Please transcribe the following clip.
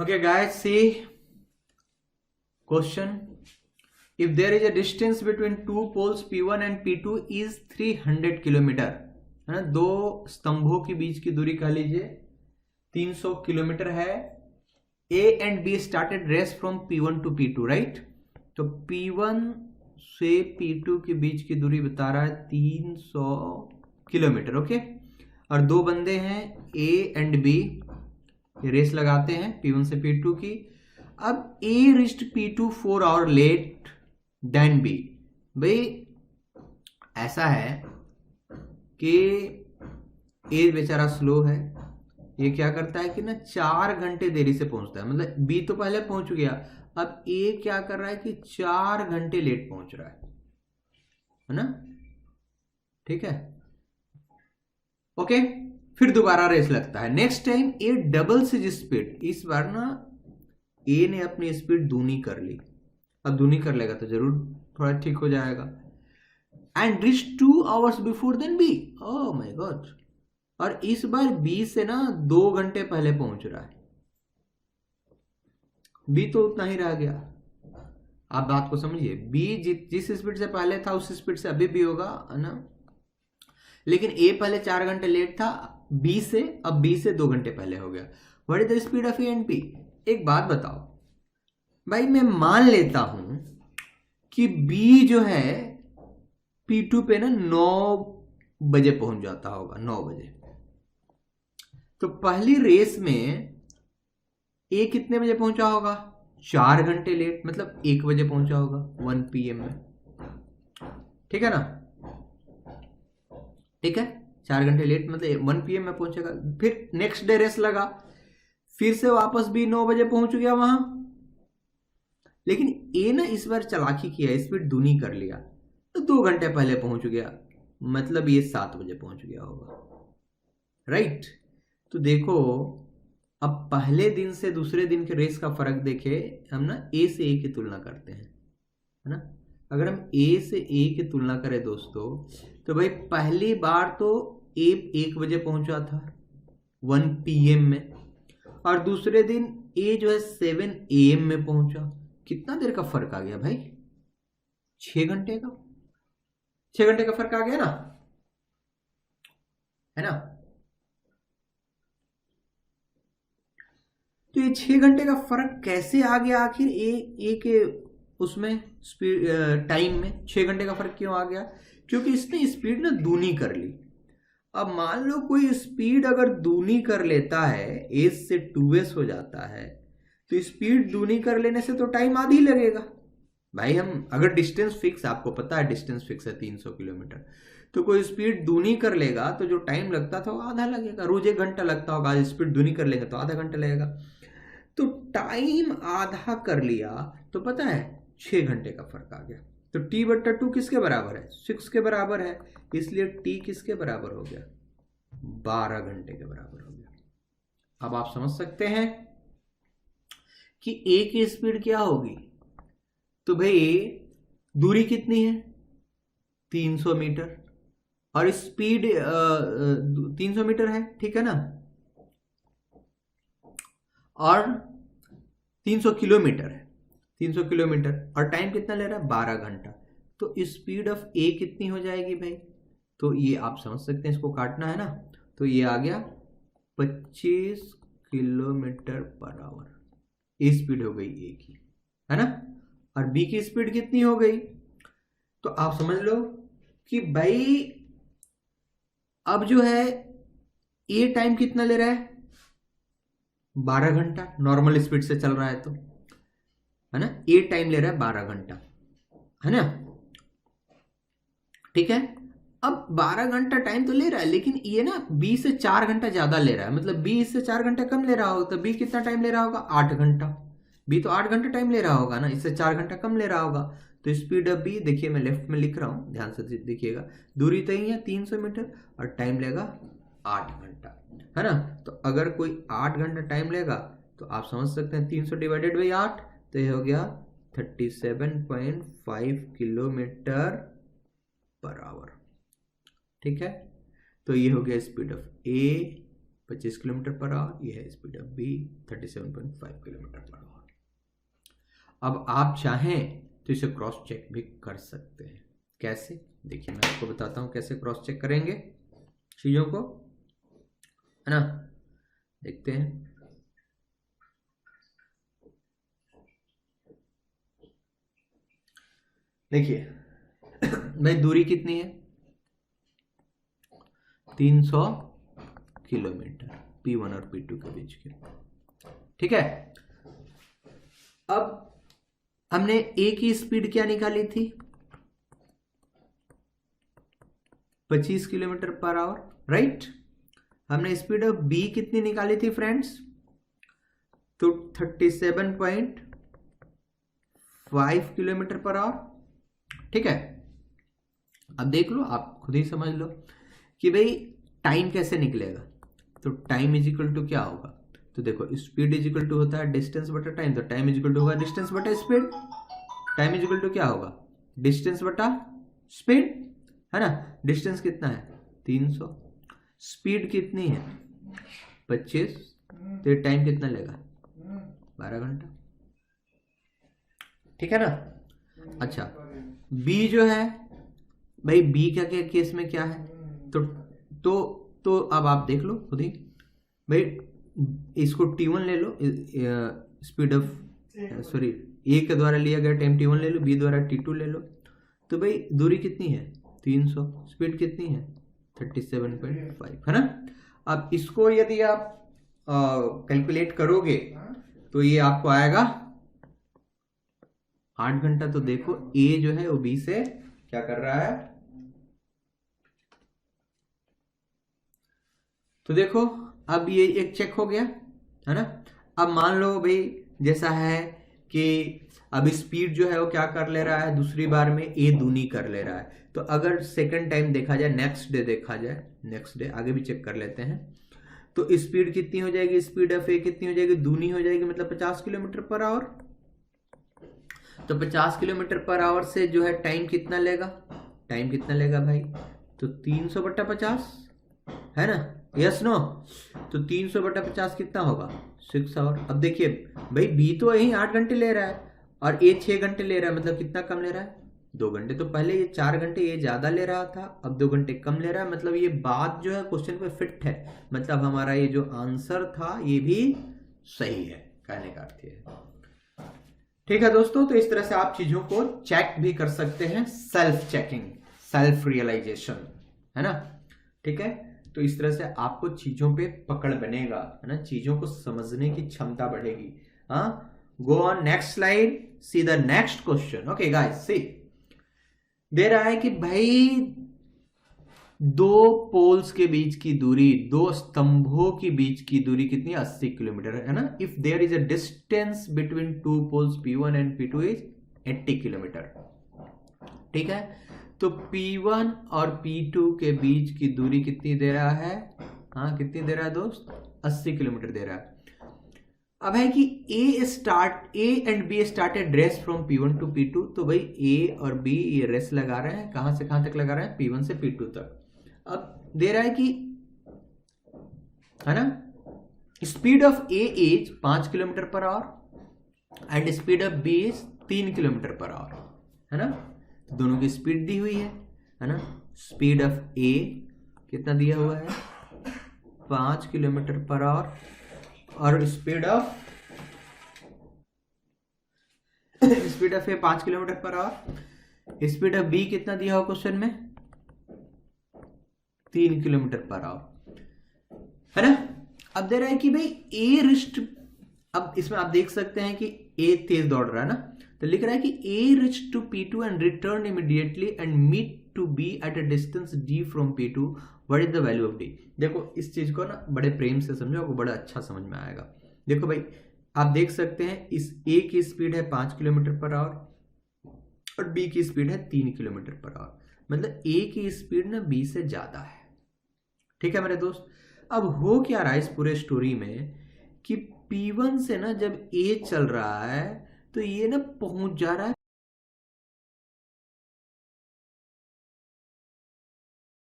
Okay, guys, see question. If there is a distance between two poles P1 and P2 is 300 kilometre, है ना, दो स्तंभों के बीच की दूरी कह लीजिए 300 किलोमीटर है. A and B started race from P1 to P2, right? तो P1 से P2 के बीच की दूरी बता रहा है 300 किलोमीटर. ओके, और दो बंदे हैं A एंड B, रेस लगाते हैं P1 से P2 की. अब A reached P2 4 hours late than B. भाई ऐसा है कि A बेचारा स्लो है, ये क्या करता है कि ना 4 घंटे देरी से पहुंचता है. मतलब B तो पहले पहुंच गया, अब A क्या कर रहा है कि 4 घंटे लेट पहुंच रहा है ना. ठीक है, ओके. फिर दोबारा रेस लगता है. नेक्स्ट टाइम ए डबल से स्पीड, इस बार ना ए ने अपनी स्पीड दूनी कर ली. अब दूनी कर लेगा तो जरूर थोड़ा ठीक हो जाएगा. And reach 2 hours before then B. Oh my god. और इस बार बी से ना 2 घंटे पहले पहुंच रहा है. बी तो उतना ही रह गया. आप बात को समझिए, बी जिस स्पीड से पहले था उस स्पीड से अभी भी होगा, है ना. लेकिन ए पहले 4 घंटे लेट था बी से, अब बी से 2 घंटे पहले हो गया. What is the speed of A and B? एक बात बताओ भाई, मैं मान लेता हूं कि बी जो है P2 पे ना 9 बजे पहुंच जाता होगा, 9 बजे. तो पहली रेस में ए कितने बजे पहुंचा होगा? 4 घंटे लेट, मतलब 1 बजे पहुंचा होगा, 1 PM में. ठीक है ना, ठीक है. 4 घंटे लेट मतलब 1 PM में पहुंचेगा. फिर नेक्स्ट डे रेस लगा, फिर से वापस भी 9 बजे पहुंच गया वहां. लेकिन ए ना इस बार चालाकी किया, स्पीड दूनी कर लिया, तो 2 घंटे पहले पहुंच गया, मतलब ये 7 बजे पहुंच गया होगा, राइट? तो देखो, अब पहले दिन से दूसरे दिन के रेस का फर्क देखे हम ना, ए से ए की तुलना करते हैं, है ना. अगर हम ए से ए की तुलना करें दोस्तों, तो भाई पहली बार तो ए 1 बजे पहुंचा था 1 PM में, और दूसरे दिन ए जो है 7 AM में पहुंचा. कितना देर का फर्क आ गया भाई? 6 घंटे का. 6 घंटे का फर्क आ गया ना, है ना. तो ये 6 घंटे का फर्क कैसे आ गया आखिर ए के उसमें स्पीड टाइम में 6 घंटे का फर्क क्यों आ गया? क्योंकि इसने स्पीड ना दूनी कर ली. अब मान लो कोई स्पीड अगर दूनी कर लेता है, एस से 2s हो जाता है, तो स्पीड दूनी कर लेने से तो टाइम आधी लगेगा भाई. हम अगर डिस्टेंस फिक्स, आपको पता है डिस्टेंस फिक्स है 300 किलोमीटर, तो कोई स्पीड दूनी कर लेगा तो जो टाइम लगता था वो आधा लगेगा. रोज 1 घंटा लगता होगा, आज स्पीड दूनी कर लेंगे तो आधा घंटा लगेगा. तो टाइम आधा कर लिया, तो पता है 6 घंटे का फर्क आ गया. तो T/2 किसके बराबर है? 6 के बराबर है. इसलिए T किसके बराबर हो गया? 12 घंटे के बराबर हो गया. अब आप समझ सकते हैं कि A की स्पीड क्या होगी. तो भाई दूरी कितनी है? 300 मीटर, और स्पीड 300 मीटर है, ठीक है ना, और 300 किलोमीटर है, 300 किलोमीटर, और टाइम कितना ले रहा है? 12 घंटा. तो स्पीड ऑफ ए कितनी हो जाएगी भाई? तो ये आप समझ सकते हैं, इसको काटना है ना, तो ये आ गया 25 किलोमीटर पर आवर. ये स्पीड हो गई ए की, है ना. और बी की स्पीड कितनी हो गई? तो आप समझ लो कि भाई अब जो है ए टाइम कितना ले रहा है? 12 घंटा. नॉर्मल स्पीड से चल रहा है तो, है ना. ए टाइम ले रहा है 12 घंटा, है ना. ठीक है. अब 12 घंटा टाइम तो ले रहा है, लेकिन ये ना बी से 4 घंटा ज्यादा ले रहा है, मतलब बी इससे 4 घंटा कम ले रहा होगा. तो बी कितना टाइम ले रहा होगा? 8 घंटा. बी तो 8 घंटा टाइम ले रहा होगा ना, इससे 4 घंटा कम ले रहा होगा. तो स्पीड ऑफ बी, देखिए मैं लेफ्ट में लिख रहा हूं, ध्यान से देखिएगा. दूरी तय है 300 मीटर, और टाइम लेगा 8 घंटा, है ना. तो अगर कोई 8 घंटा टाइम लेगा तो आप समझ सकते हैं 300 डिवाइडेड बाई 8, तो ये हो गया 37.5 किलोमीटर पर आवर. ठीक है. तो ये हो गया speed of A 25 kilometre per hour, ये है speed of B 37.5 kilometre per hour. अब आप चाहें तो इसे क्रॉस चेक भी कर सकते हैं। कैसे? देखिए मैं आपको बताता हूं कैसे क्रॉस चेक करेंगे चीजों को, है ना। देखते हैं। देखिए भाई दूरी कितनी है? 300 किलोमीटर P1 और P2 के बीच की, ठीक है। अब हमने ए की स्पीड क्या निकाली थी? 25 किलोमीटर पर आवर, राइट। हमने स्पीड ऑफ बी कितनी निकाली थी फ्रेंड्स? तो 37.5 किलोमीटर पर आवर, ठीक है। अब देख लो, आप खुद ही समझ लो कि भाई टाइम कैसे निकलेगा। तो टाइम इज इक्वल टू क्या होगा? तो देखो स्पीड इज इक्वल टू होता है डिस्टेंस बटा टाइम, तो टाइम इज इक्वल टू होगा डिस्टेंस बटा speed. Time is equal to क्या होगा? डिस्टेंस बटा स्पीड, है ना। डिस्टेंस कितना है? 300। स्पीड कितनी है? 25। तो ये टाइम कितना लेगा? 12 घंटा, ठीक है ना। अच्छा बी जो है भाई, बी का क्या केस में क्या है? तो अब आप देख लो खुद ही भाई, इसको T1 ले लो, स्पीड ऑफ सॉरी ए के द्वारा लिया गया टाइम T1 ले लो, बी द्वारा T2 ले लो। तो भाई दूरी कितनी है? 300। स्पीड कितनी है? 37.5, है ना। अब इसको यदि आप कैलकुलेट करोगे तो ये आपको आएगा 8 घंटा। तो देखो ए जो है वो बी से क्या कर रहा है? तो देखो अब ये एक चेक हो गया, है ना। अब मान लो भाई जैसा है कि अब स्पीड जो है वो क्या कर ले रहा है? दूसरी बार में ए दूनी कर ले रहा है। तो अगर सेकंड टाइम देखा जाए, नेक्स्ट डे देखा जाए, नेक्स्ट डे आगे भी चेक कर लेते हैं, तो स्पीड कितनी हो जाएगी? स्पीड ऑफ ए कितनी हो जाएगी? दूनी हो जाएगी, मतलब 50 किलोमीटर पर आवर। तो 50 किलोमीटर पर आवर से जो है टाइम कितना लेगा? टाइम कितना लेगा भाई? तो 300 बटा 50, है ना। Yes no? तो 300 बटा 50 कितना होगा? 6 आवर। अब देखिए भाई बी तो यही 8 घंटे ले रहा है और ए 6 घंटे ले रहा है, मतलब कितना कम ले रहा है? 2 घंटे। तो पहले ये 4 घंटे ये ज्यादा ले रहा था, अब 2 घंटे कम ले रहा है। मतलब ये बात जो है क्वेश्चन पे फिट है, मतलब हमारा ये जो आंसर था ये भी सही है, कहने का अर्थ है। ठीक है दोस्तों, तो इस तरह से आप चीजों को चेक भी कर सकते हैं, सेल्फ चेकिंग, सेल्फ रियलाइजेशन, है ना। ठीक है, तो इस तरह से आपको चीजों पे पकड़ बनेगा, है ना, चीजों को समझने की क्षमता बढ़ेगी। हाँ, go on next slide, see the next question. Okay guys, सी दे रहा है कि भाई दो पोल्स के बीच की दूरी, दो स्तंभों के बीच की दूरी कितनी? 80 किलोमीटर, है ना। If there is a distance between two poles P1 and P2 is 80 kilometre. ठीक है, तो P1 और P2 के बीच की दूरी कितनी दे रहा है? हाँ, कितनी दे रहा है दोस्त? 80 किलोमीटर दे रहा है। अब है कि A and B started race from P1 to P2। तो भाई A और B ये रेस लगा रहे हैं, कहां से कहां तक लगा रहे हैं? P1 से P2 तक। अब दे रहा है कि, है ना, speed of A is 5 kilometre per our and speed of B is 3 kilometre per our, है ना। दोनों की स्पीड दी हुई है ना। स्पीड ऑफ A कितना दिया हुआ है? 5 किलोमीटर पर आवर, और speed of A 5 kilometre per our. Speed of B कितना दिया हुआ क्वेश्चन में? 3 किलोमीटर पर आवर, है ना। अब दे रहा है कि भाई A रिस्ट, अब इसमें आप देख सकते हैं कि A तेज दौड़ रहा है ना, तो लिख रहा है कि A reached to P2 and returned immediately and meet to B at a distance D from P2. What is the value of D? देखो इस चीज को ना बड़े प्रेम से समझो, आपको बड़ा अच्छा समझ में आएगा। देखो भाई आप देख सकते हैं इस A की स्पीड है 5 किलोमीटर पर आवर और B की स्पीड है 3 किलोमीटर पर आवर, मतलब A की स्पीड ना B से ज्यादा है। ठीक है मेरे दोस्त, अब हो क्या रहा है इस पूरे स्टोरी में कि P1 से ना जब A चल रहा है तो ये ना पहुंच जा रहा है